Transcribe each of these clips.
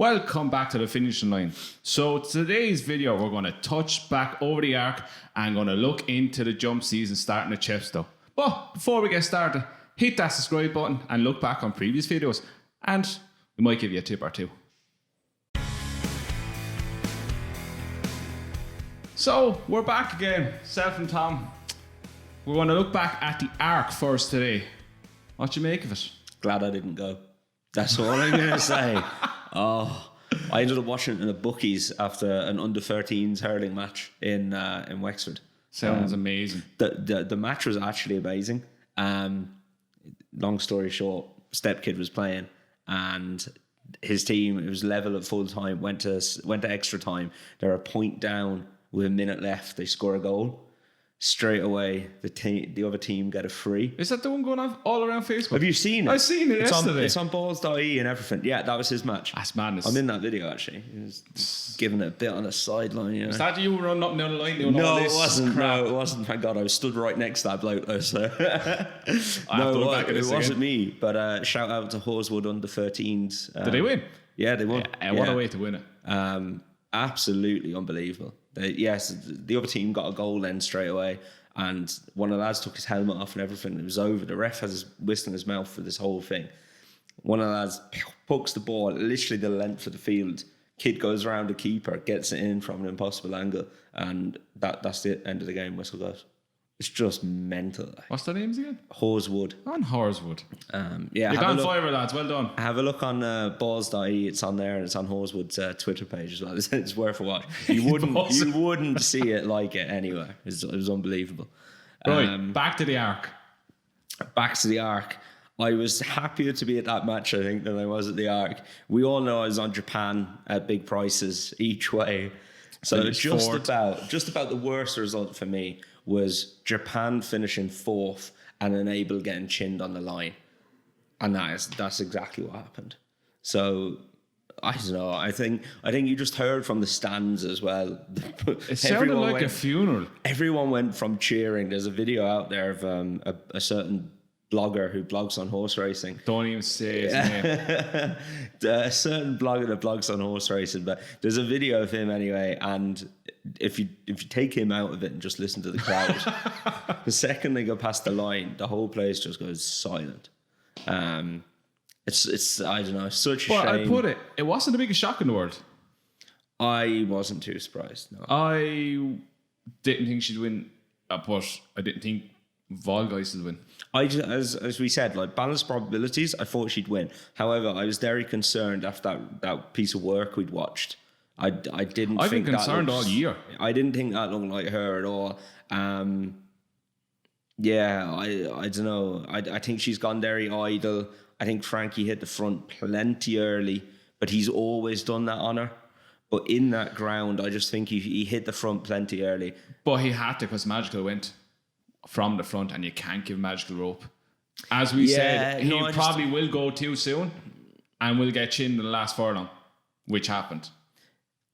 Welcome back to the finishing line. So today's video, we're going to touch back over the arc and going to look into the jump season starting at Chepstow. But before we get started, hit that subscribe button and look back on previous videos, and we might give you a tip or two. So we're back again, Self and Tom. We're going to look back at the arc first today. What do you make of it? Glad I didn't go. That's all I'm going to say. Oh, I ended up watching it in the bookies after an under-13s hurling match in Wexford. Sounds amazing. The match was actually amazing. Long story short, Stepkid was playing and his team, it was level at full time, went to extra time. They're a point down with a minute left. They score a goal. Straight away, the other team get a free. Is that the one going on all around Facebook? Have you seen it? I've seen it yesterday. It's on balls.ie and everything. Yeah, that was his match. That's madness. I'm in that video, actually. He was giving it a bit on the sideline. You know? Was that you running up and down the line? No, it wasn't. No, it wasn't. Thank God. I was stood right next to that bloke, though. So. No, it wasn't me. But shout out to Horswood under-13s. Did they win? Yeah, they won. Yeah, what a way to win it. Absolutely unbelievable. Yes, the other team got a goal then straight away, and one of the lads took his helmet off and everything. It was over. The ref has his whistle in his mouth for this whole thing. One of the lads pokes the ball literally the length of the field. Kid goes around the keeper, gets it in from an impossible angle, and that's the end of the game. Whistle goes. It's just mental. What's their names again? Horswood. On Horswood. Yeah, you got fire, lads. Well done. Have a look on balls.ie. It's on there, and it's on Horswood's Twitter page as well. It's worth a watch. You wouldn't see it like it anywhere. It was unbelievable. Right, back to the arc. Back to the arc. I was happier to be at that match, I think, than I was at the arc. We all know I was on Japan at big prices each way. So just about the worst result for me was Japan finishing fourth and Enable getting chinned on the line. And that's exactly what happened. So I don't know. I think you just heard from the stands as well. It sounded like a funeral. Everyone went from cheering. There's a video out there of a certain blogger who blogs on horse racing. Don't even say his name. A certain blogger that blogs on horse racing, but there's a video of him anyway, and if you take him out of it and just listen to the crowd, the second they go past the line, the whole place just goes silent. It's I don't know, such a shame. But I put it wasn't the biggest shock in the world. I wasn't too surprised. No. I didn't think she'd win, but I didn't think Volgeist would win. As we said, like balanced probabilities, I thought she'd win. However, I was very concerned after that piece of work we'd watched. I've been concerned all year. I didn't think that looked like her at all. Yeah, I don't know. I think she's gone very idle. I think Frankie hit the front plenty early, but he's always done that on her. But in that ground, I just think he hit the front plenty early. But he had to, because Magical went from the front, and you can't give Magical rope. As we said, he probably will go too soon and will get chinned in the last furlong, which happened.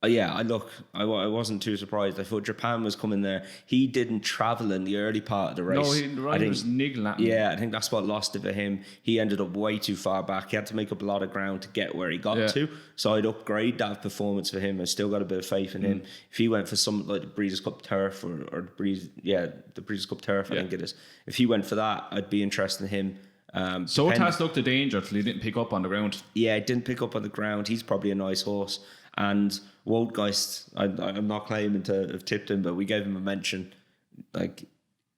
I wasn't too surprised. I thought Japan was coming there. He didn't travel in the early part of the race. No, the rider was niggling at him. Yeah, I think that's what lost it for him. He ended up way too far back. He had to make up a lot of ground to get where he got to. So I'd upgrade that performance for him. I still got a bit of faith in him. If he went for something like the Breeders' Cup Turf or the Breeders' Cup Turf, I think it is. If he went for that, I'd be interested in him. Sotas looked a danger till he didn't pick up on the ground. Yeah, he didn't pick up on the ground. He's probably a nice horse. And Woldgeist, I'm not claiming to have tipped him, but we gave him a mention. Like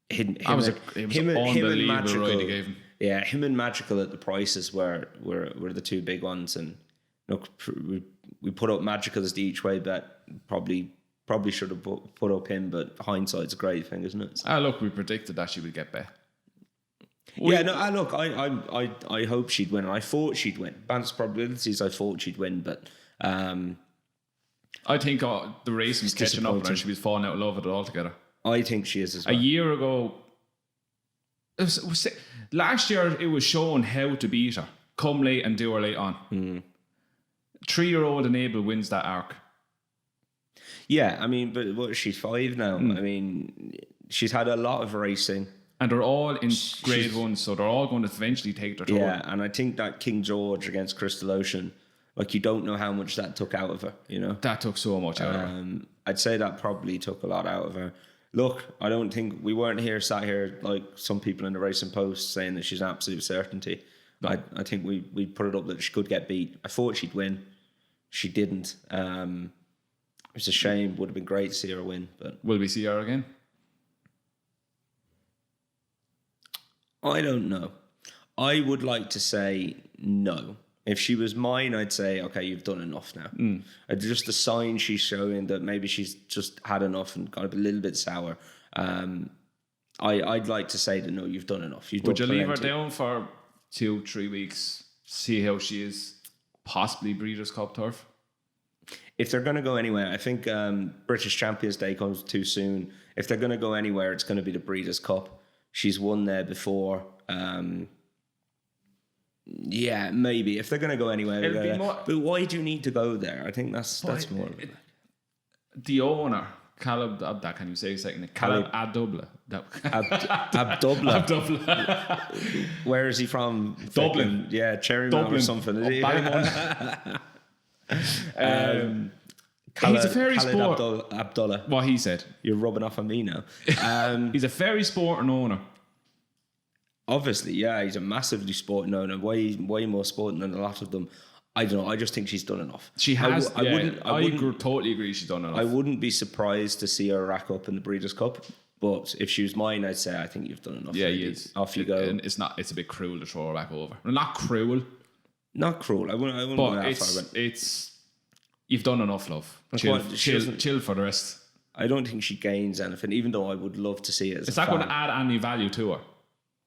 him and Magical. Ride he gave him. Yeah, him and Magical at the prices were the two big ones. And look, we put up Magical as the each way bet. Probably should have put up him, but hindsight's a great thing, isn't it? Look, we predicted that she would get bet. I hope she'd win. I thought she'd win. Balanced probabilities, I thought she'd win, but. I think the racing was catching up and she was falling out of love with it altogether. I think she is as well. A year ago, last year it was shown how to beat her. Come late and do her late on. 3-year-old Enable wins that arc. Yeah, I mean, but she's 5 now. I mean, she's had a lot of racing. And they're all in grade 1, so they're all going to eventually take their tour. Yeah, and I think that King George against Crystal Ocean Like, you don't know how much that took out of her, That took so much out of her. I'd say that probably took a lot out of her. Look, I don't think we weren't sat here like some people in the Racing Post saying that she's an absolute certainty. No. I think we put it up that she could get beat. I thought she'd win. She didn't. It's a shame. Would have been great to see her win. But will we see her again? I don't know. I would like to say no. If she was mine, I'd say, okay, you've done enough now. Just a sign she's showing that maybe she's just had enough and got a little bit sour. I'd like to say that no, you've done enough. Would you leave her down for 2-3 weeks, see how she is, possibly Breeders' Cup turf? If they're going to go anywhere, I think British Champions Day comes too soon. If they're going to go anywhere, it's going to be the Breeders' Cup. She's won there before. Yeah, maybe. If they're going to go anywhere, but why do you need to go there? I think that's more. The owner, Caleb, can you say a second? Caleb Abdullah. Abdullah. Where is he from? Dublin. Yeah, Cherryman or something. He's a very sport. Abdullah. What he said. You're rubbing off on me now. He's a very sporting owner. Obviously, yeah, he's a massively sporting owner. Way more sporting than a lot of them. I don't know. I just think she's done enough. She has. I wouldn't totally agree. She's done enough. I wouldn't be surprised to see her rack up in the Breeders' Cup. But if she was mine, I'd say I think you've done enough. Yeah, yes. Off you go. And it's a bit cruel to throw her back over. Well, not cruel. Not cruel. I wouldn't go that far. It's you've done enough, love. Chill for the rest. I don't think she gains anything, even though I would love to see it. It's not going to add any value to her.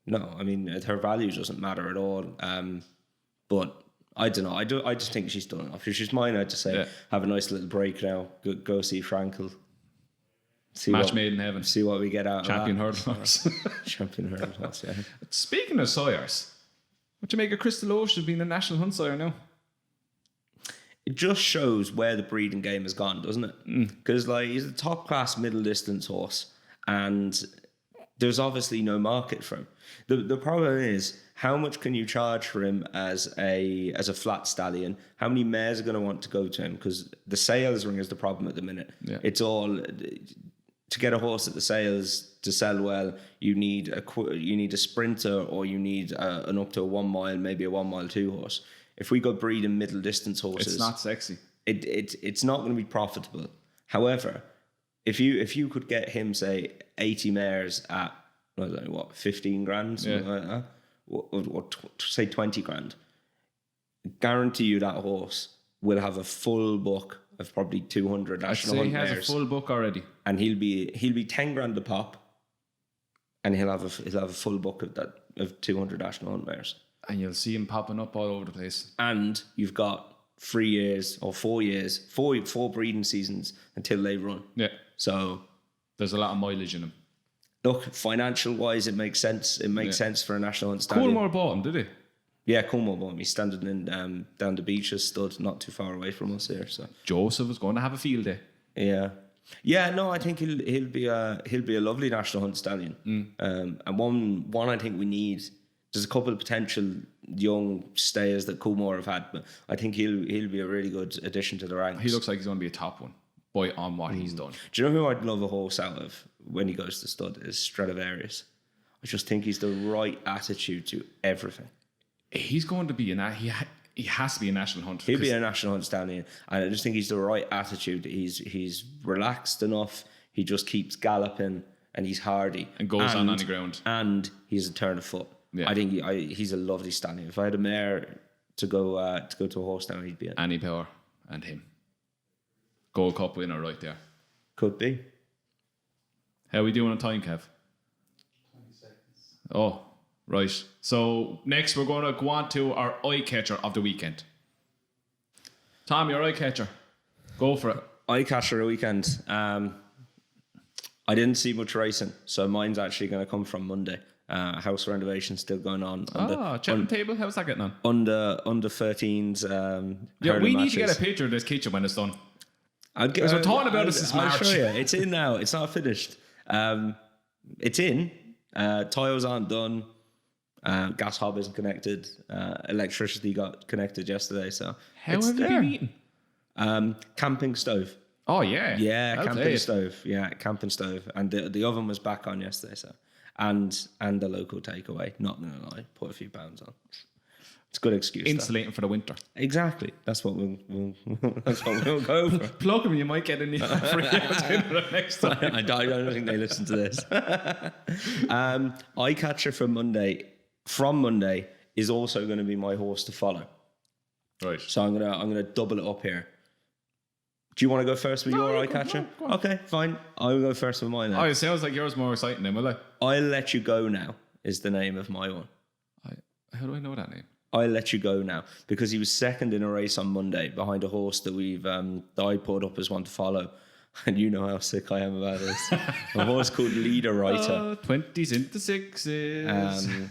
No, I mean her value doesn't matter at all. But I don't know. I just think she's done enough. If she's mine, I'd just say have a nice little break now. Go see Frankel. Match made in heaven. See what we get out Champion of hurdle horse. Champion hurdle horse. Yeah. Speaking of sawyers, what do you make of Crystal Ocean being a national hunt sawyer now? It just shows where the breeding game has gone, doesn't it? Because he's a top class middle distance horse, and there's obviously no market for him. The problem is, how much can you charge for him as a flat stallion? How many mares are going to want to go to him? Because the sales ring is the problem at the minute. Yeah. It's all to get a horse at the sales to sell well. You need a sprinter, or you need an up to a 1 mile, maybe a 1 mile 2 horse. If we go breeding middle distance horses, it's not sexy. It's not going to be profitable. However, if you could get him, say, 80 mares at, I don't know what, 15 grand, something like that, or say 20 grand, guarantee you that horse will have a full book of probably 200 national hunt mares. He has a full book already, and he'll be 10 grand a pop, and he'll have a full book of 200 national hunt mares. And you'll see him popping up all over the place. And you've got 3 years or 4 years, four breeding seasons until they run. Yeah. So there's a lot of mileage in him. Look, financial wise, it makes sense. It makes sense for a national hunt stallion. Coolmore bought him, did he? Yeah, Coolmore bought him. He's standing in down the beaches, stood not too far away from us here. So Joseph was going to have a field day. Yeah. Yeah, no, I think he'll be a lovely national hunt stallion. And one I think we need. There's a couple of potential young stayers that Coolmore have had, but I think he'll be a really good addition to the ranks. He looks like he's going to be a top one, boy, on what he's done. Do you know who I'd love a horse out of when he goes to stud is Stradivarius. I just think he's the right attitude to everything. He's going to be he has to be a national hunt. He'll be a national hunt stallion, and I just think he's the right attitude. He's relaxed enough. He just keeps galloping, and he's hardy and goes on the ground, and he's a turn of foot. Yeah. I think he's a lovely stallion. If I had a mare to go to a horse now, he'd be it. Annie Power and him. Gold Cup winner right there. Could be. How are we doing on time, Kev? 20 seconds. Oh, right. So next we're going to go on to our Eyecatcher of the weekend. Tom, your Eyecatcher. Go for it. Eyecatcher of the weekend. I didn't see much racing, so mine's actually going to come from Monday. House renovation still going on. Cheltenham table. How's that getting on? Under 13s. We need to get a picture of this kitchen when it's done. We're talking about this since March. I'll show you. It's in now. It's not finished. It's in. Tiles aren't done. Gas hob isn't connected. Electricity got connected yesterday. So How have you been eating? Camping stove. Oh, yeah. Yeah, Well camping played. stove. Yeah, camping stove. And the oven was back on yesterday. So and the local takeaway. Not going to lie. Put a few pounds on. It's a good excuse. Insulating for the winter. Exactly. That's what we'll go for. Plug them, you might get a new free dinner next time. I don't think they listen to this. Eyecatcher from Monday is also going to be my horse to follow. Right. So I'm gonna double it up here. Do you want to go first with your you go, Eyecatcher? go on. Okay, fine. I'll go first with mine then. Oh, it sounds like yours more exciting then, will it? I'll Let You Go Now is the name of my one. How do I know that name? I'll Let You Go Now because he was second in a race on Monday behind a horse that that I put up as one to follow. And you know how sick I am about this. A horse called Leader Writer. 20s into 6s.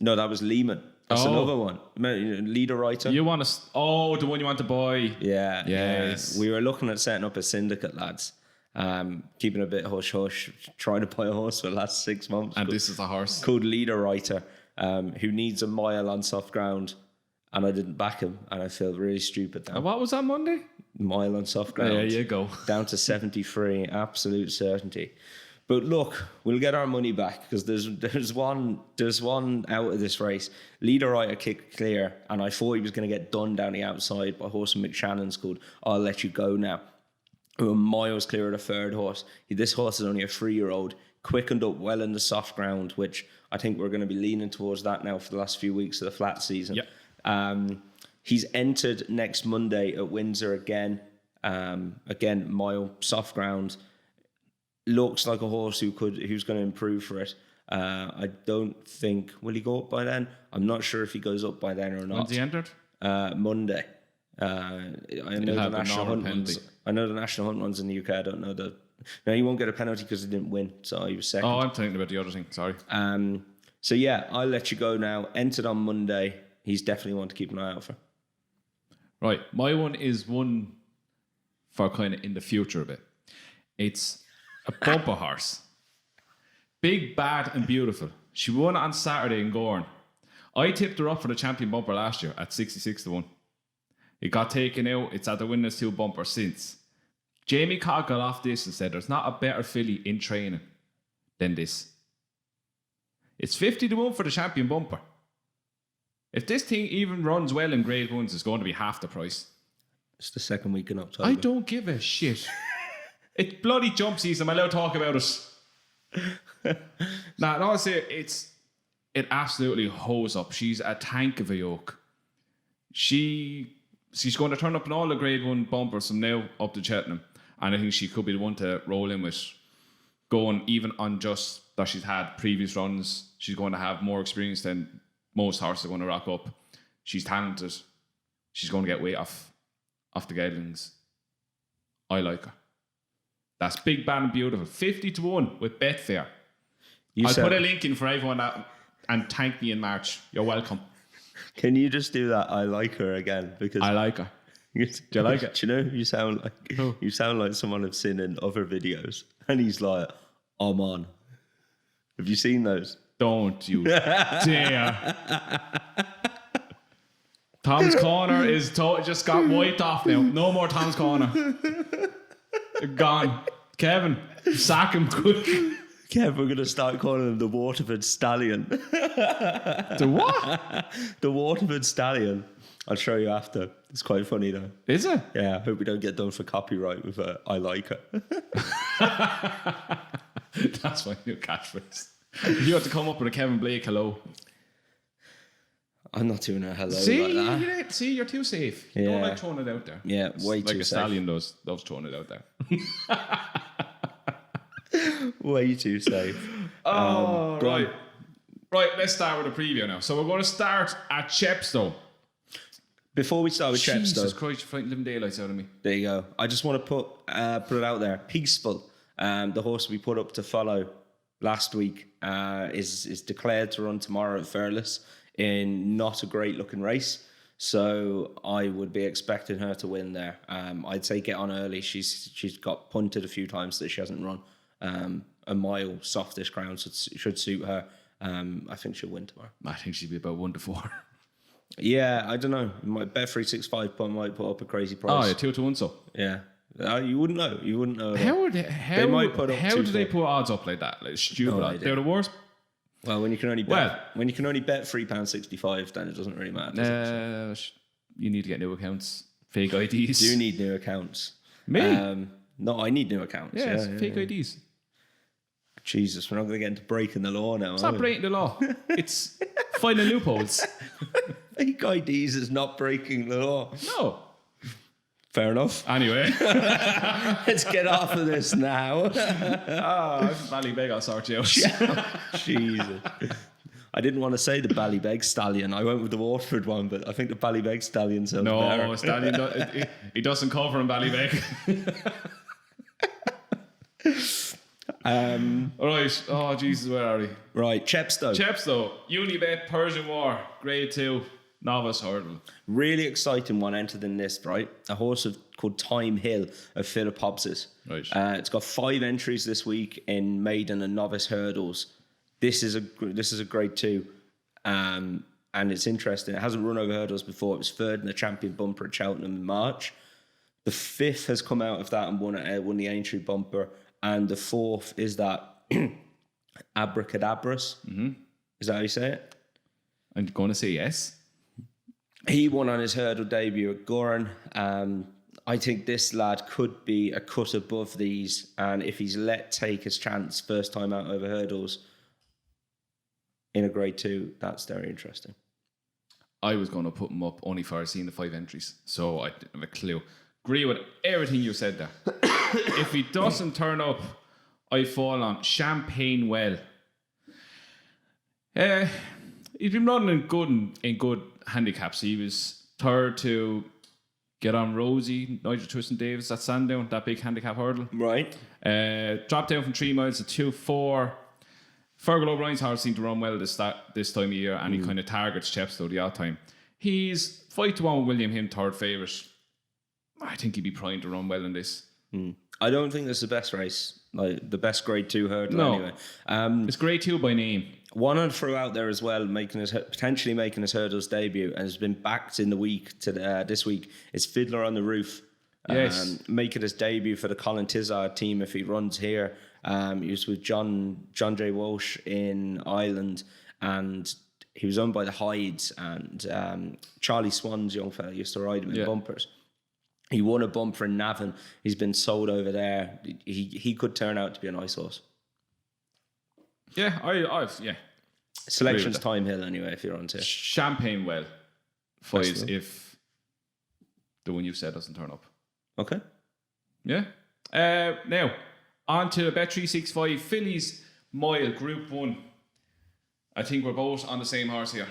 No, that was Lehman. That's another one. Leader Writer. You want to... Oh, the one you want to buy. Yeah. Yes. Yeah. We were looking at setting up a syndicate, lads. Keeping a bit hush-hush. Trying to buy a horse for the last 6 months. And this is a horse. Called Leader Writer, who needs a mile on soft ground. And I didn't back him. And I feel really stupid now. And what was that Monday? Mile on soft ground. There you go. Down to 73. Absolute certainty. But look, we'll get our money back because there's one out of this race. Leader Writer kicked clear, and I thought he was going to get done down the outside by a horse from McShannon's called I'll Let You Go Now. We were miles clear of the third horse. This horse is only a 3-year-old, quickened up well in the soft ground, which I think we're going to be leaning towards that now for the last few weeks of the flat season. Yep. He's entered next Monday at Windsor again. Again, mile soft ground. Looks like a horse who's going to improve for it. I don't think... Will he go up by then? I'm not sure if he goes up by then or not. When's he entered? Monday. I know the National Hunt ones. I know the National Hunt ones in the UK. I don't know the... No, he won't get a penalty because he didn't win. So he was second. Oh, I'm thinking about the other thing. Sorry. So yeah, I'll Let You Go Now. Entered on Monday. He's definitely one to keep an eye out for. Right. My one is one for kind of in the future a bit. It's a bumper horse. Big, bad and beautiful. She won on Saturday in Gorn. I tipped her up for the champion bumper last year at 66-1. It got taken out. It's at the winners 2 bumper since. Jamie Codd got off this and said there's not a better filly in training than this. It's 50-1 for the champion bumper. If this thing even runs well in grade 1s, it's going to be half the price. It's the second week in October. I don't give a shit. It's bloody jump season. I'm allowed to talk about it. Nah, no, I say it absolutely hose up. She's a tank of a yoke. She's going to turn up in all the grade 1 bumpers from now up to Cheltenham. And I think she could be the one to roll in with, going even on just that she's had previous runs. She's going to have more experience than most horses are going to rock up. She's talented. She's going to get weight off the geldings. I like her. That's Big Bad and Beautiful. 50-1 with Betfair. I'll put a link in for everyone and thank me in March. You're welcome. Can you just do that? I like her again because I like her. Do you like it? Do you know you sound like someone I've seen in other videos, and he's like, "I'm on." Have you seen those? Don't you dare! Tom's Corner is just got wiped off now. No more Tom's Corner. Gone. Kevin, sack him quick. Kev, we're going to start calling him the Waterford Stallion. The what? The Waterford Stallion. I'll show you after. It's quite funny though. Is it? Yeah, I hope we don't get done for copyright with I like her. That's my new catchphrase. You have to come up with a Kevin Blake hello. I'm not doing a hello See, like that. You're too safe. You don't Yeah. like throwing it out there. Yeah, way like too a safe. Stallion loves throwing it out there. Way too safe. Oh, go on. right. Right, let's start with a preview now. So we're going to start at Chepstow. Before we start with Chepstow, Jesus Christ, you're frightened living daylights out of me. there you go. I just want to put it out there. Peaceful, the horse we put up to follow last week, is declared to run tomorrow at Fairless in not a great looking race. So I would be expecting her to win there. I'd say get on early. She's got punted a few times that she hasn't run. A mile softish ground should suit her. I think she'll win tomorrow. I think she'd be about 1-4. Yeah, I don't know. My Bet365 might put up a crazy price. Oh, yeah, 2-1. So Yeah. You wouldn't know. You wouldn't know. how might put up do they put odds up like that? Like stupid. No odds. idea. They're the worst. Well, when you can only bet £3.65, then it doesn't really matter. Does it? You need to get new accounts, fake IDs. Do you need new accounts? Me? No, I need new accounts. Yeah, it's yeah, fake IDs. Jesus, we're not going to get into breaking the law now. It's not breaking the law. It's finding loopholes. Fake IDs is not breaking the law. No. Fair enough. Anyway. Let's get off of this now. Ballybeg, I'll sort you out. Jesus. I didn't want to say the Ballybeg Stallion. I went with the Waterford one, but I think the Ballybeg Stallion sounds better. No, Stallion, he doesn't cover in Ballybeg. All right. Oh, Jesus, where are we? Right, Chepstow. Unibet, Persian War, Grade 2, Novice Hurdle. Really exciting one entered in this, right? A horse called Time Hill of Philip Hobbs's. Right. It's got 5 entries this week in maiden and novice hurdles. This is a Grade 2, and it's interesting. It hasn't run over hurdles before. It was third in the champion bumper at Cheltenham in March. The 5th has come out of that and won the entry bumper, and the 4th is that Abracadabras. Mm-hmm. Is that how you say it? I'm going to say yes. He won on his hurdle debut at Goran. I think this lad could be a cut above these, and if he's let take his chance first time out over hurdles in a Grade 2, that's very interesting. I was going to put him up only for seeing the 5 entries, so I didn't have a clue. Agree with everything you said there. If he doesn't turn up, I fall on Champagne Well. He's been running in good handicaps. He was third to get on Rosie, Nigel Twiston-Davis at Sandown, that big handicap hurdle. Right. Dropped down from 3 miles to 2-4. Fergal O'Brien's horse seemed to run well this time of year, and he kind of targets Chepstow the odd time. He's 5-1 with William Him, third favourite. I think he'd be primed to run well in this. I don't think this is the best race, like the best Grade 2 hurdle anyway. It's Grade 2 by name. One I'd throw out there as well, potentially making his hurdles debut, and has been backed in the week this week, is Fiddler on the Roof. Yes. Making his debut for the Colin Tizard team if he runs here. He was with John J. Walsh in Ireland, and he was owned by the Hydes, and Charlie Swan's young fella used to ride him in bumpers. He won a bumper in Navan. He's been sold over there. He could turn out to be a nice horse. Yeah, I've Selection's Time Hill anyway, if you're on to. Champagne Well fights if the one you said doesn't turn up. Okay. Yeah. Now, on to Bet365 Fillies Mile Group 1. I think we're both on the same horse here.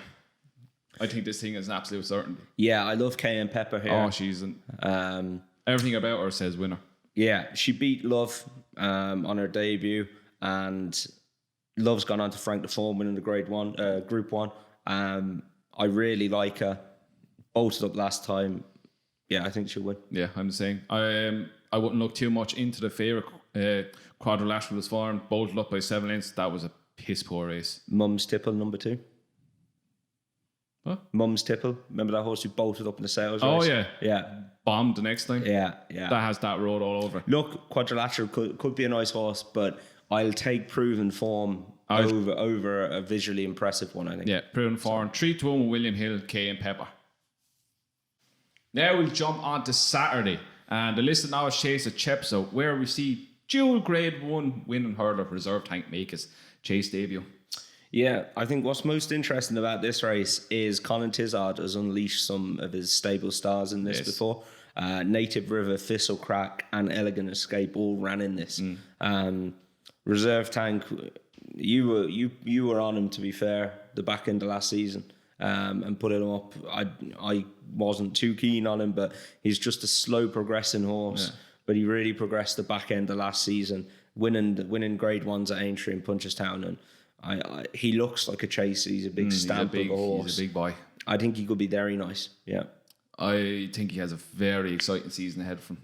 I think this thing is an absolute certainty. Yeah, I love Cayenne Pepper here. Oh, she's everything about her says winner. Yeah, she beat Love on her debut, and Love's gone on to Frank the Form winning the Grade 1, Group 1. I really like her. Bolted up last time. Yeah, I think she'll win. Yeah, I'm the same. I wouldn't look too much into the favourite Quadrilateral this form. Bolted up by 7 lengths. That was a piss poor race. Mum's Tipple, number 2. What? Mum's Tipple. Remember that horse who bolted up in the sales race? Oh, yeah. Yeah. Bombed the next time. Yeah. That has that road all over. Look, Quadrilateral could be a nice horse, but I'll take proven form over a visually impressive one, I think. Yeah, proven form. 3-1 with William Hill, Cayenne Pepper. Now we'll jump on to Saturday. And the listed novice chase at Chepstow, where we see dual Grade 1 winning hurdler Reserve Tank make his chase debut. Yeah, I think what's most interesting about this race is Colin Tizard has unleashed some of his stable stars in this before. Native River, Thistle Crack, and Elegant Escape all ran in this. Reserve Tank, you were on him, to be fair, the back end of last season, and put him up. I wasn't too keen on him, but he's just a slow progressing horse. Yeah. But he really progressed the back end of last season, winning Grade 1s at Aintree and Punchestown, and he looks like a chaser. He's a big stamp of a horse. He's a big boy. I think he could be very nice. Yeah. I think he has a very exciting season ahead of him.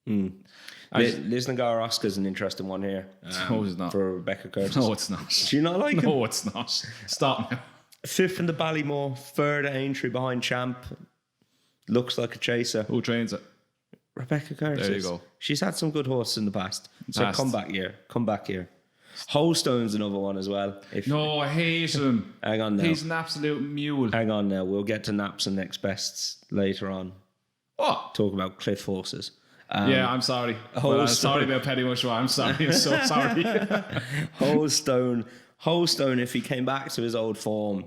Lisnagar Oscar's an interesting one here. No, it's not. For Rebecca Curtis. No, it's not. Do you not like him? No, it's not. Stop now. 5th in the Ballymore, 3rd at Aintree behind Champ. Looks like a chaser. Who trains it? Rebecca Curtis. There you go. She's had some good horses in the past. So Past. come back here. Holstone's another one as well. No, I hate him. Hang on now. He's an absolute mule. Hang on now. We'll get to naps and next bests later on. What? Talk about cliff horses. Yeah, I'm sorry. Sorry about Petty Mushroom. I'm sorry. I'm so sorry. Holstone, if he came back to his old form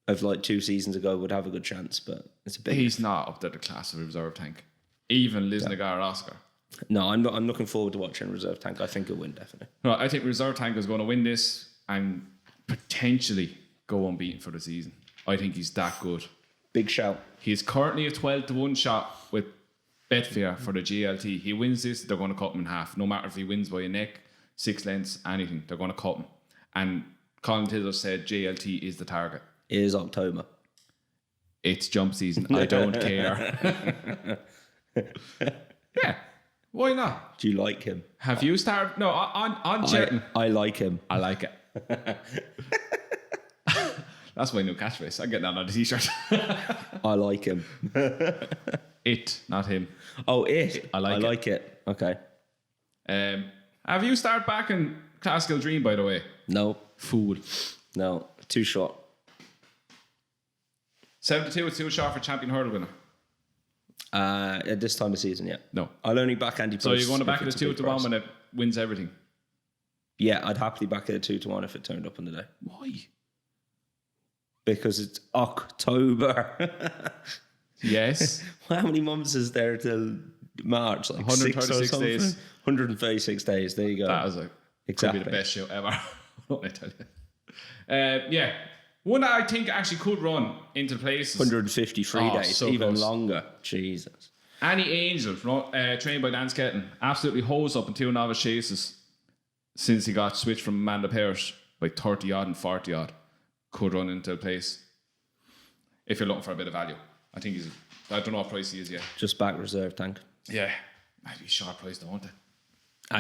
of like 2 seasons ago, would have a good chance, but it's a bit. He's not up to the class of reserve tank. Even Lisnagar Oscar. No, I'm looking forward to watching Reserve Tank. I think he'll win, definitely. No, I think Reserve Tank is going to win this and potentially go unbeaten for the season. I think he's that good. Big shout. He's currently a 12-1 shot with Betfair for the GLT. He wins this, they're going to cut him in half. No matter if he wins by a neck, 6 lengths, anything, they're going to cut him. And Colin Tizzer said JLT is the target. It is October. It's jump season. I don't care. Yeah. Why not? Do you like him? Have you started? No, on Cheltenham. I like him. I like it. That's my new catchphrase. I'm getting that on a t-shirt. I like him. It, not him. Oh, it. I like it. Okay. Have you started back in Classical Dream, by the way? No. Fool. No. Too short. 72 is too short for champion hurdle winner. At this time of season, yeah. No. I'll only back Andy Post. So you're going to back if it it's at a big 2 to 1 price. when it wins everything? Yeah, I'd happily back it at 2 to 1 if it turned up on the day. Why? Because it's October. Yes. How many months is there till March? Like 136 6 or days. 136 days. There you go. That is Exactly. could be the best show ever. What I tell you. Yeah. One that I think actually could run into places. 153 days, so even close. longer. Jesus. Annie Angel, trained by Dan Sketton, absolutely hosed up in 2 novice chases since he got switched from Amanda Parrish by 30 odd and 40 odd. Could run into a place if you're looking for a bit of value. I think I don't know what price he is yet. Just back Reserve Tank. Yeah. Might be sharp price, don't won't it?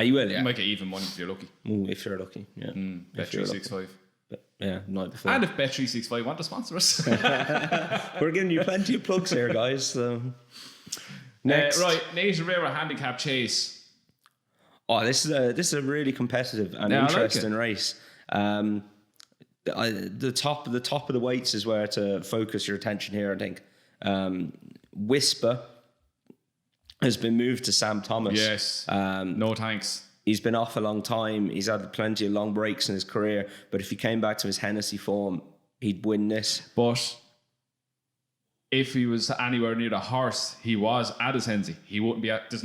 You will, You yeah. might get even money if you're lucky. Ooh, if you're lucky, yeah. Bet If you're lucky. 365. But, yeah, night before. And if Bet365 want to sponsor us. We're giving you plenty of plugs here, guys. So. Next. Right, Nathan Rera Handicap Chase. Oh, this is a really competitive and Yeah, I like interesting it. race. The top of the weights is where to focus your attention here, I think. Whisper has been moved to Sam Thomas. Yes. No thanks. He's been off a long time. He's had plenty of long breaks in his career, but if he came back to his Hennessy form, he'd win this. But if he was anywhere near the horse he was at his Hennessy, he wouldn't be at. This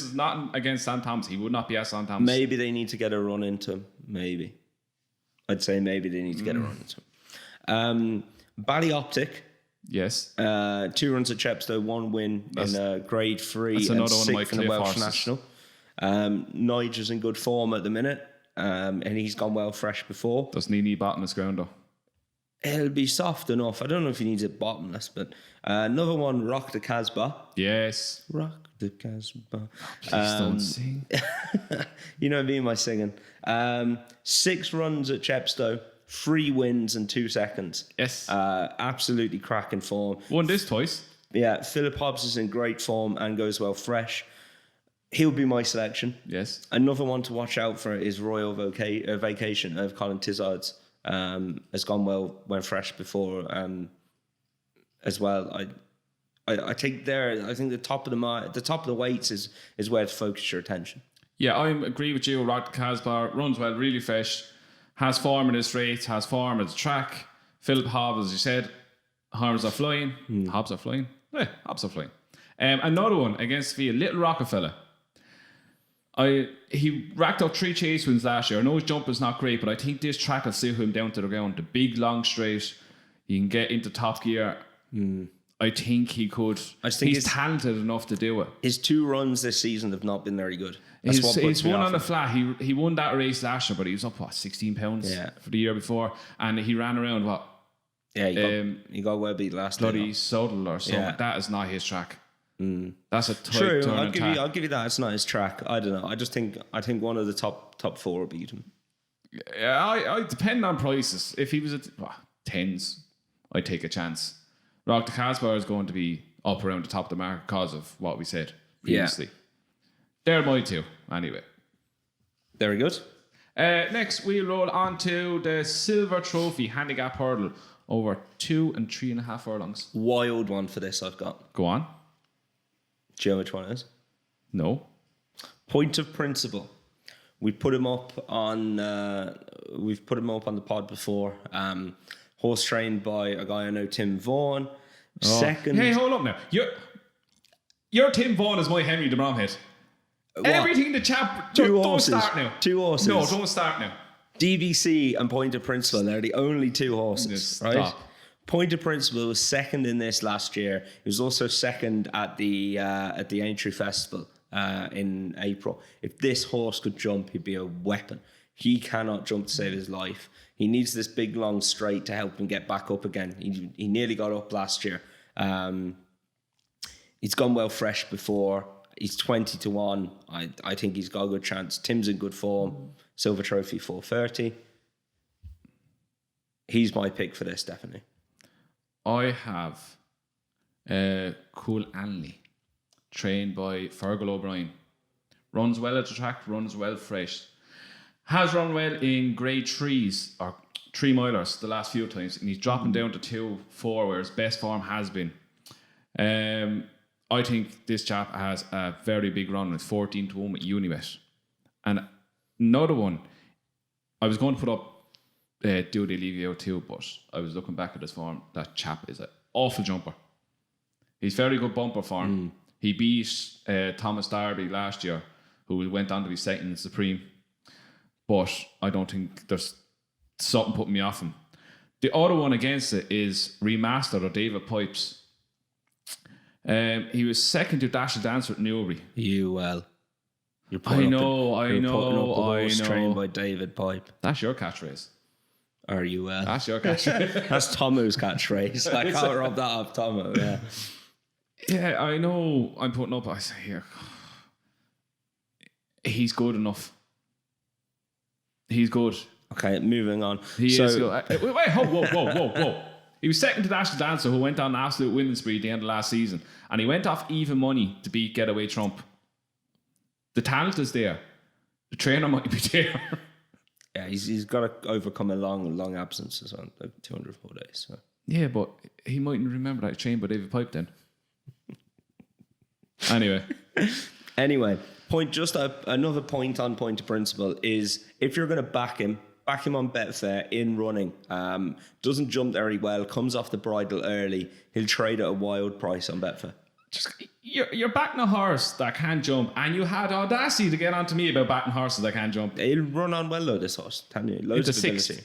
is not against Sam Thomas. He would not be at Sam Thomas. Maybe they need to get a run into him. Maybe. I'd say maybe they need to get a run into him. Ballyoptic. Yes. 2 runs at Chepstow, 1 win in Grade 3 that's and another one of my 6th in the cliff Welsh horses. National. Nigel's in good form at the minute, and he's gone well fresh before. Doesn't he need bottomless ground though? It'll be soft enough. I don't know if he needs it bottomless, but another one, Rock the Casbah. Yes. Rock the Casbah. Please don't sing. You know me and my singing. 6 runs at Chepstow, 3 wins and 2 seconds. Yes. Absolutely cracking form. Won this twice. Yeah, Philip Hobbs is in great form and goes well fresh. He'll be my selection. Yes. Another one to watch out for is Royal Vacation of Colin Tizard's. Has gone well when fresh before as well. I think the top of the weights is where to focus your attention. Yeah, I agree with you. Rock the Casbah runs well, really fresh, has form in his race, has form at the track. Philip Hobbs, as you said, Hobbs are flying. Hobbs are flying. Yeah, Hobbs are flying. Another one against the Little Rockefeller. He racked up 3 chase wins last year. I know his jump is not great, but I think this track will suit him down to the ground. The big long straight, he can get into top gear. I think he could. He's talented enough to do it. His 2 runs this season have not been very good. That's what His puts me one off on the him. flat. He won that race last year, but he was up 16 pounds for the year before, and he ran around Yeah, he got well beat last bloody time. Suttle or something. Yeah. That is not his track. That's a tight True, turn I'll and give tack. you that. It's not his track. I don't know. I think one of the top four will beat him. Yeah, I depend on prices. If he was at tens, I'd take a chance. Rock the Casbah is going to be up around the top of the market because of what we said previously. They're my two, anyway. Very good. Next, we'll roll on to the Silver Trophy Handicap Hurdle over 2 and 3.5 furlongs. Wild one for this I've got. Go on. Do you know which one it is? No. Point of Principle. We put him up on. We've put him up on the pod before. Horse trained by a guy I know, Tim Vaughan. Second. Hey, hold up now. Your Tim Vaughan is my Henry de Bromhead. Everything the chap. Don't start now. 2 horses. No, don't start now. DBC and Point of Principle, they're the only 2 horses, Just right? stop. Point of Principle was second in this last year. He was also second at the Aintree Festival in April. If this horse could jump, he'd be a weapon. He cannot jump to save his life. He needs this big long straight to help him get back up again. He nearly got up last year. He's gone well fresh before. He's 20 to 1. I think he's got a good chance. Tim's in good form. Silver Trophy 430. He's my pick for this, definitely. I have Cool Anley, trained by Fergal O'Brien. Runs well at the track, runs well fresh. Has run well in grade 3s or 3 milers the last few times, and he's dropping down to 2-4, where his best form has been. I think this chap has a very big run with 14 to 1 with Unibet. And another one, I was going to put up Do They Leave You Out too, but I was looking back at his form. That chap is an awful jumper. He's very good bumper form. He beat Thomas Darby last year, who went on to be second in Supreme. But I don't think there's something putting me off him. The other one against it is Remastered or David Pipes. He was second to Dash the Dancer at Newbury. You're I putting know. up a horse trained by David Pipe. That's your catchphrase. Are you well? That's your catchphrase. That's Tomo's catchphrase. I can't rub that off Tomo. Yeah. Yeah, I know. I'm putting up. I say here, he's good enough. He's good. Okay, moving on. He is good. Wait, whoa. He was second to Dash the Dancer, who went on an absolute winning spree at the end of last season, and he went off even money to beat Getaway Trump. The talent is there. The trainer might be there. Yeah, he's got to overcome a long absence as well, like 204 days. So. Yeah, but he mightn't remember that he trained by David Pipe then. Anyway, another point on Point of Principle is if you're going to back him on Betfair in running. Doesn't jump very well, comes off the bridle early. He'll trade at a wild price on Betfair. You're backing a horse that can't jump, and you had audacity to get on to me about backing horses that can't jump. He'll run on well though, this horse. Loads of ability.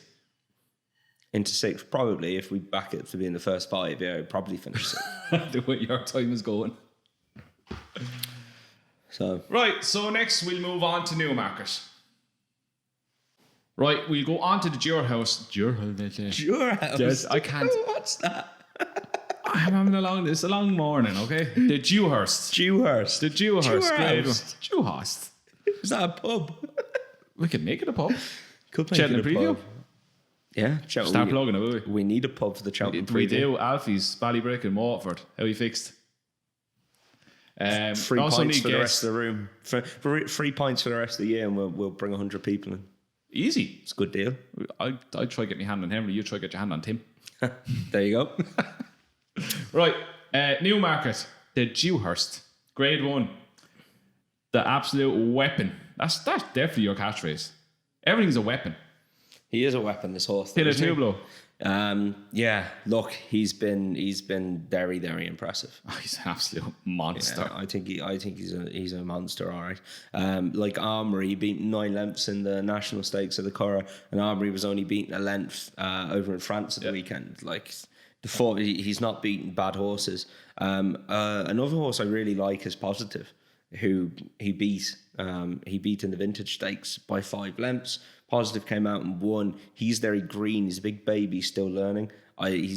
Into 6th, probably. If we back it to be in the first 5, yeah, he'll probably finish 6th. The way your time is going. Right, so next we'll move on to Newmarket. Right, we'll go on to the Dewhurst. Dewhurst? Yes, I can't. What's that? I'm having it's a long morning, okay? The Dewhurst. Dewhurst. The Dewhurst. Dewhurst. Is that a pub? We could make it a pub. Could make Cheltenham it a preview. pub. Yeah. Start plugging it, will we? We need a pub for the Cheltenham preview. We do. Alfie's, Ballybrick and Waterford. How are you fixed? 3 pints for the rest of the room. For 3 pints for the rest of the year, and we'll bring 100 people in. Easy. It's a good deal. I'd try to get my hand on Henry. You try to get your hand on Tim. There you go. Right. Newmarket. The Dewhurst. Grade 1. The absolute weapon. That's definitely your catchphrase. Everything's a weapon. He is a weapon, this horse. Hit a two-blow. Yeah, look, he's been very, very impressive. Oh, he's an absolute monster. Yeah, I think he's a monster, all right. Like Armory, he beat 9 lengths in the national stakes of the Curragh, and Armory was only beaten a length over in France at the weekend. Like he's not beaten bad horses. Another horse I really like is Positive, who he beat in the vintage stakes by 5 lengths. Positive came out and won. He's very green. He's a big baby, still learning. I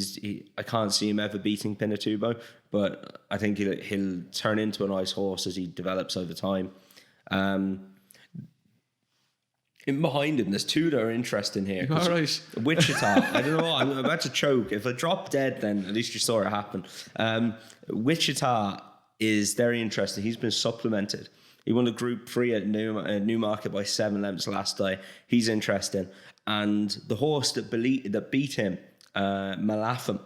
can't see him ever beating Pinatubo, but I think he'll turn into a nice horse as he develops over time. In behind him, there's two that are interesting here. All right. Wichita. I don't know. I'm about to choke. If I drop dead, then at least you saw it happen. Wichita is very interesting. He's been supplemented. He won the Group 3 at Newmarket by 7 lengths last day. He's interesting. And the horse that beat him, Malafam,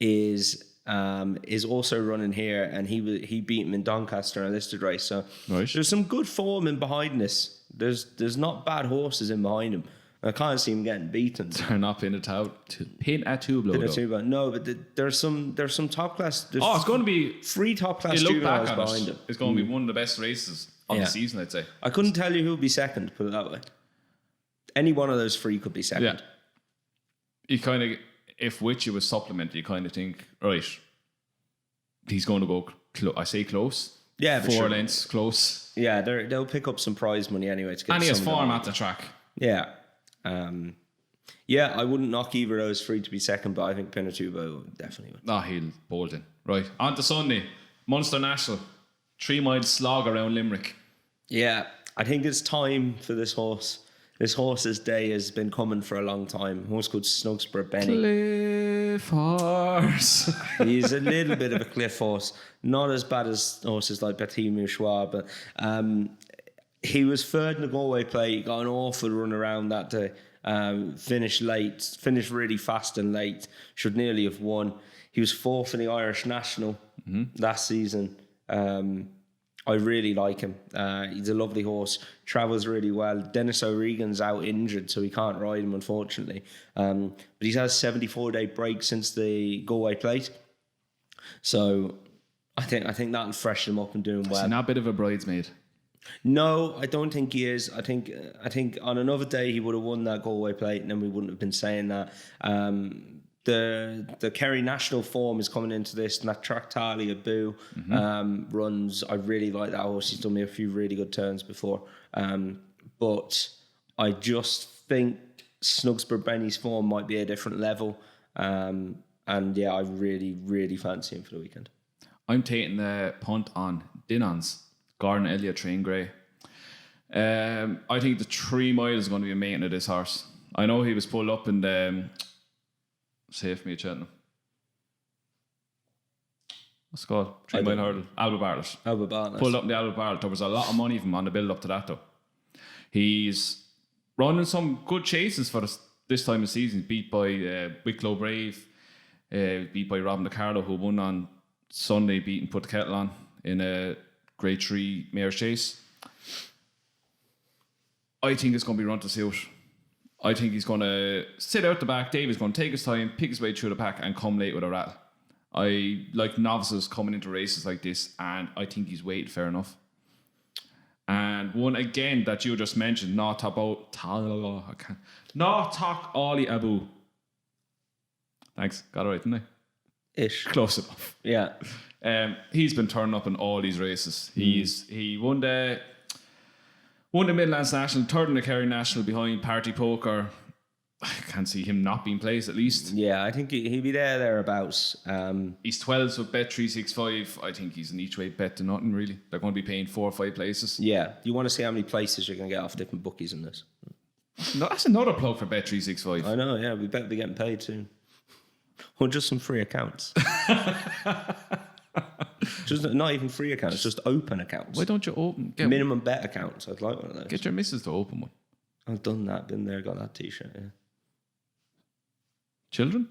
is also running here, and he beat him in Doncaster in a listed race. So there's some good form in behind this. There's not bad horses in behind him. I can't see him getting beaten. They're not Pinatubo. No, but there's some top class. It's going to be 3 top class juveniles behind him. It's going to be one of the best races of the season, I'd say. I couldn't tell you who'll be second, put it that way. Any one of those 3 could be second. Yeah. You kind of, if Witchy was supplemented, you kind of think, right, he's going to go, close. Yeah, 4 lengths, close. Yeah, they'll pick up some prize money anyway. To get and he has form at the track. Yeah. I wouldn't knock either of those 3 to be second, but I think Pinatubo definitely would. He'll bolt in. Right, on to Sunday. Munster National. 3-mile slog around Limerick. Yeah, I think it's time for this horse. This horse's day has been coming for a long time. A horse called Snugsborough Benny. Cliff horse. He's a little bit of a cliff horse. Not as bad as horses like Betopin, but he was third in the Galway play. He got an awful run around that day. Finished really fast and late. Should nearly have won. He was 4th in the Irish National last season. I really like him. He's a lovely horse. Travels really well. Dennis O'Regan's out injured, so he can't ride him, unfortunately. But he's had a 74-day break since the Galway plate. So I think that'll freshen him up and do him well. He's not a bit of a bridesmaid. No, I don't think he is. I think on another day he would have won that Galway plate, and then we wouldn't have been saying that. The Kerry National form is coming into this, and that Tractali Abu runs. I really like that horse. He's done me a few really good turns before. But I just think Snugsborough Benny's form might be a different level. And I really, really fancy him for the weekend. I'm taking the punt on Dinons. Gordon Elliott, Train Grey. I think the 3 mile is going to be a main of this horse. I know he was pulled up in the... Save me a Cheltenham. What's it called? 3 mile hurdle. Albert Bartlett. Pulled up in the Albert Bartlett. There was a lot of money from on the build up to that though. He's running some good chases for this time of season. Beat by Wicklow Brave. Beat by Robin DiCarlo, who won on Sunday, beat and put the kettle on in a Grade 3 mare's chase. I think it's going to be run to suit. I think he's going to sit out the back. David's going to take his time, pick his way through the pack, and come late with a rattle. I like novices coming into races like this, and I think he's weighted fair enough. And one again that you just mentioned, Not Talk Ollie Abu. Thanks, got it right, didn't I? Ish. Close enough. Yeah. He's been turning up in all these races. He won the Midlands National, 3rd in the Kerry National behind Party Poker. I can't see him not being placed at least. Yeah, I think he'll be thereabouts. He's 12th with Bet 365. I think he's an each way bet to nothing really. They're going to be paying 4 or 5 places. Yeah, you want to see how many places you're going to get off different bookies in this. No, that's another plug for Bet 365. I know, yeah, we better be getting paid soon. Or just some free accounts. Just not even free accounts, just open accounts. Why don't you open? Minimum bet accounts. I'd like one of those. Get your missus to open one. I've done that, been there, got that t-shirt, yeah. Children?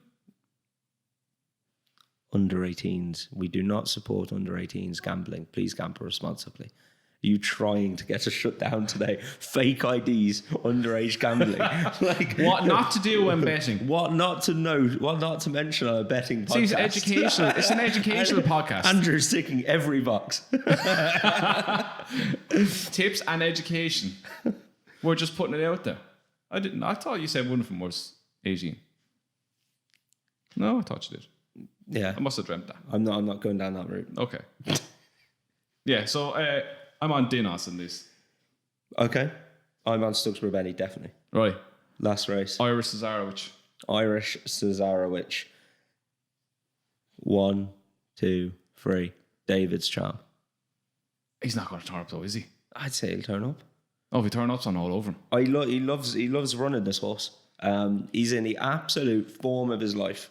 Under 18s. We do not support under 18s gambling. Please gamble responsibly. You trying to get us shut down today? Fake IDs, underage gambling. Like what not to do when betting? What not to know? What not to mention on a betting podcast? See, it's educational. It's an educational podcast. Andrew's ticking every box. Tips and education. We're just putting it out there. I thought you said one of them was 18. No, I thought you did. Yeah, I must have dreamt that. I'm not going down that route. Okay. Yeah, so I'm on Dinons in this. Okay. I'm on Snugsborough Benny, definitely. Right. Last race. Irish Cesarewitch. Irish Cesarewitch. 1, 2, 3. David's Charm. He's not going to turn up though, is he? I'd say he'll turn up. Oh, if he turn up's on all over him. Oh, he loves running this horse. He's in the absolute form of his life.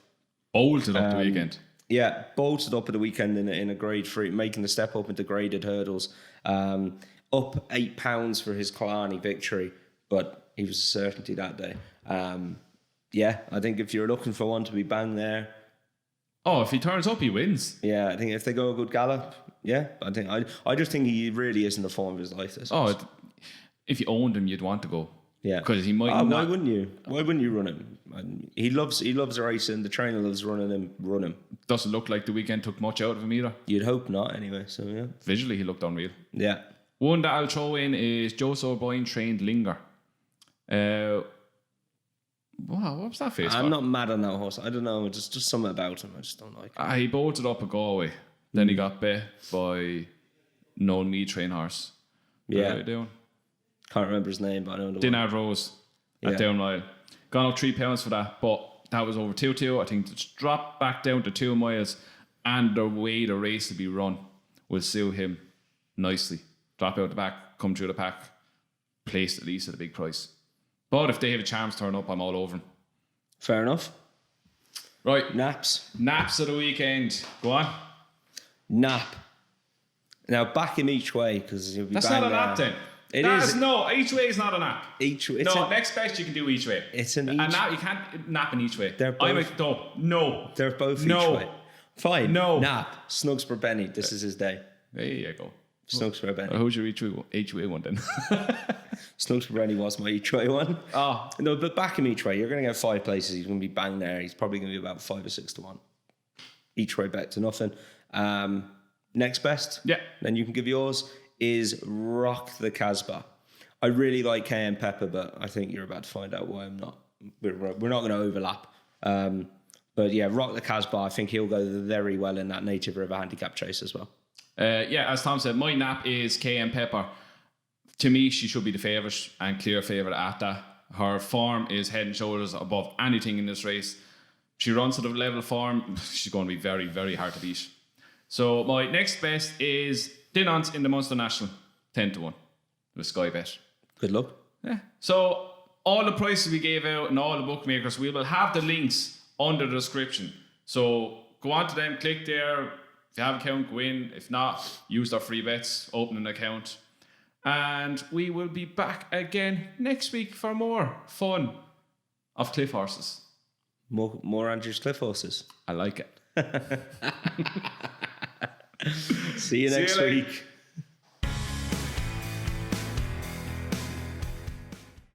Bolted up the weekend. Yeah, bolted up at the weekend in a grade 3, making the step up into graded hurdles. Up £8 for his Killarney victory, but he was a certainty that day. Yeah, I think if you're looking for one to be bang there. Oh, if he turns up, he wins. Yeah, I think if they go a good gallop, yeah. I just think he really is in the form of his life. This horse. If you owned him, you'd want to go. Yeah, because he might. Why wouldn't you? Why wouldn't you run him? He loves racing. The trainer loves running him. Run him. Doesn't look like the weekend took much out of him either. You'd hope not, anyway. So yeah. Visually, he looked unreal. Yeah. One that I'll throw in is Joseph O'Brien trained Linger. Wow, what was that face? I'm not mad on that horse. I don't know. Just something about him. I just don't like it. He bolted up a Galway. Then he got bet by known me train horse. Yeah. What are you doing? Can't remember his name, but I know the one. Dinard Rose at Down Mile. Gone up £3 for that, but that was over 2-2. I think it's dropped back down to 2 miles, and the way the race to be run will suit him nicely. Drop out the back, come through the pack, placed at least at a big price. But if they have a chance turn up, I'm all over him. Fair enough. Right. Naps of the weekend. Go on. Nap. Now back him each way because you'll be. That's bang not a nap there. then. It is. No, each way is not a nap. Next best you can do each way. It's an each. And now you can't nap in each way. They're both. No. They're both each way. Fine. No. Nap. Snugsborough Benny. This is his day. There you go. Snugsborough Benny. Who's your each way one then? Snugsborough Benny was my each way one. Oh. No, but back him each way. You're going to get 5 places. He's going to be bang there. He's probably going to be about 5 or 6 to 1. Each way bet to nothing. Next best. Yeah. Then you can give yours is Rock the Casbah. I really like Cayenne Pepper, but I think you're about to find out why I'm not. We're not going to overlap. But yeah, Rock the Casbah, I think he'll go very well in that Native River handicap chase as well. As Tom said, my nap is Cayenne Pepper. To me, she should be the favourite and clear favourite at that. Her form is head and shoulders above anything in this race. She runs at a level of form. She's going to be very, very hard to beat. So my next best is Dinons in the Munster National, 10 to 1 with Sky Bet. Good luck. Yeah. So all the prices we gave out and all the bookmakers, we will have the links under the description. So go on to them, click there. If you have an account, go in. If not, use their free bets, open an account. And we will be back again next week for more fun of Cliff Horses. More Andrew's Cliff Horses. I like it. See you next week.